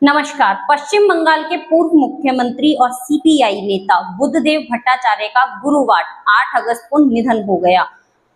नमस्कार। पश्चिम बंगाल के पूर्व मुख्यमंत्री और सीपीआई नेता बुद्धदेव भट्टाचार्य का गुरुवार 8 अगस्त को निधन हो गया।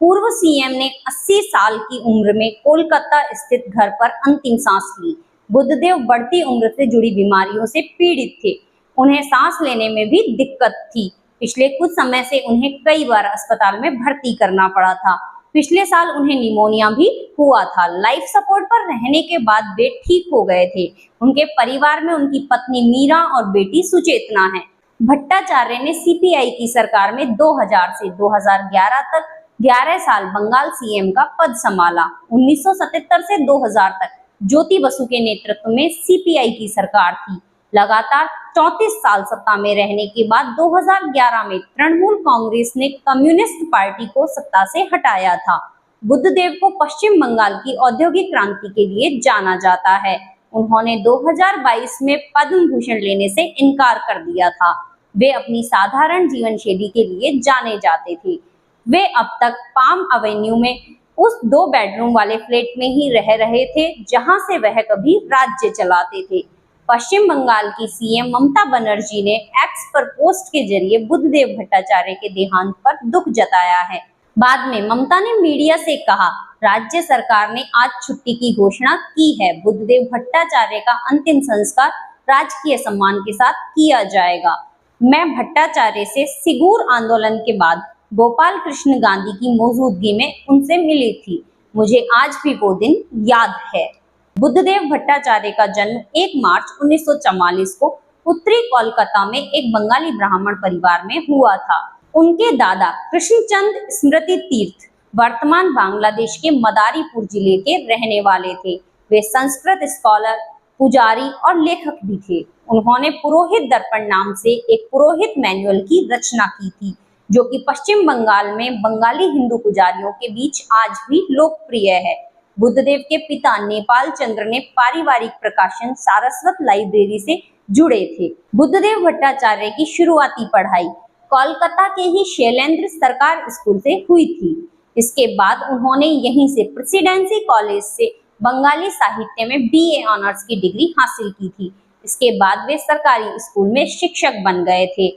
पूर्व सीएम ने 80 साल की उम्र में कोलकाता स्थित घर पर अंतिम सांस ली। बुद्धदेव बढ़ती उम्र से जुड़ी बीमारियों से पीड़ित थे। उन्हें सांस लेने में भी दिक्कत थी। पिछले कुछ समय से उन्हें कई बार अस्पताल में भर्ती करना पड़ा था। पिछले साल उन्हें निमोनिया भी हुआ था। लाइफ सपोर्ट पर रहने के बाद वे ठीक हो गए थे। उनके परिवार में उनकी पत्नी मीरा और बेटी सुचेतना है। भट्टाचार्य ने सीपीआई की सरकार में 2000 से 2011 तक 11 साल बंगाल सीएम का पद संभाला। 1977 से 2000 तक ज्योति बसु के नेतृत्व में सीपीआई की सरकार थी। लगातार 34 साल सत्ता में रहने के बाद 2011 में तृणमूल कांग्रेस ने कम्युनिस्ट पार्टी को सत्ता से हटाया था। बुद्धदेव को पश्चिम बंगाल की औद्योगिक क्रांति के लिए जाना जाता है। उन्होंने 2022 में पद्म भूषण लेने से इनकार कर दिया था। वे अपनी साधारण जीवन शैली के लिए जाने जाते थे। वे अब तक पाम एवेन्यू में उस 2 बेडरूम वाले फ्लैट में ही रह रहे थे जहां से वह कभी राज्य चलाते थे। पश्चिम बंगाल की सीएम ममता बनर्जी ने एक्स पर पोस्ट के जरिए बुद्धदेव भट्टाचार्य के देहांत पर दुख जताया है। बाद में ममता ने मीडिया से कहा, राज्य सरकार ने आज छुट्टी की घोषणा की है। बुद्धदेव भट्टाचार्य का अंतिम संस्कार राजकीय सम्मान के साथ किया जाएगा। मैं भट्टाचार्य से सिगूर आंदोलन के बाद गोपाल कृष्ण गांधी की मौजूदगी में उनसे मिली थी। मुझे आज भी वो दिन याद है। बुद्धदेव भट्टाचार्य का जन्म 1 मार्च 1944 को उत्तरी कोलकाता में एक बंगाली ब्राह्मण परिवार में हुआ था। उनके दादा कृष्णचंद स्मृति तीर्थ वर्तमान बांग्लादेश के मदारीपुर जिले के रहने वाले थे। वे संस्कृत स्कॉलर, पुजारी और लेखक भी थे। उन्होंने पुरोहित दर्पण नाम से एक पुरोहित मैनुअल की रचना की थी, जो कि पश्चिम बंगाल में बंगाली हिंदू पुजारियों के बीच आज भी लोकप्रिय है। बुद्धदेव के पिता नेपाल चंद्र ने पारिवारिक प्रकाशन सारस्वत लाइब्रेरी से जुड़े थे। बुद्धदेव भट्टाचार्य की शुरुआती पढ़ाई कोलकाता के ही शैलेंद्र सरकार स्कूल से हुई थी। इसके बाद उन्होंने यहीं से प्रेसिडेंसी कॉलेज से बंगाली साहित्य में बीए ऑनर्स की डिग्री हासिल की थी। इसके बाद वे सरकारी स्कूल में शिक्षक बन गए थे।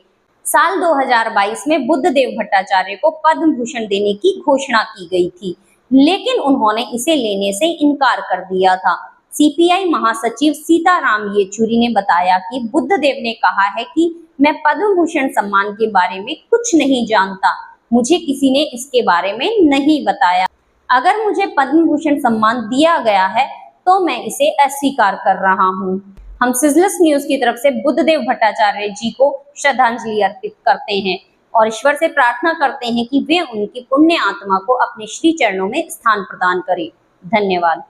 साल 2022 में बुद्धदेव भट्टाचार्य को पद्म भूषण देने की घोषणा की गई थी, लेकिन उन्होंने इसे लेने से इनकार कर दिया था। सीपीआई महासचिव सीताराम येचुरी ने बताया कि बुद्धदेव ने कहा है कि मैं पद्म भूषण सम्मान के बारे में कुछ नहीं जानता। मुझे किसी ने इसके बारे में नहीं बताया। अगर मुझे पद्म भूषण सम्मान दिया गया है तो मैं इसे अस्वीकार कर रहा हूँ। हम सिजलस न्यूज की तरफ से बुद्धदेव भट्टाचार्य जी को श्रद्धांजलि अर्पित करते हैं और ईश्वर से प्रार्थना करते हैं कि वे उनकी पुण्य आत्मा को अपने श्री चरणों में स्थान प्रदान करें। धन्यवाद।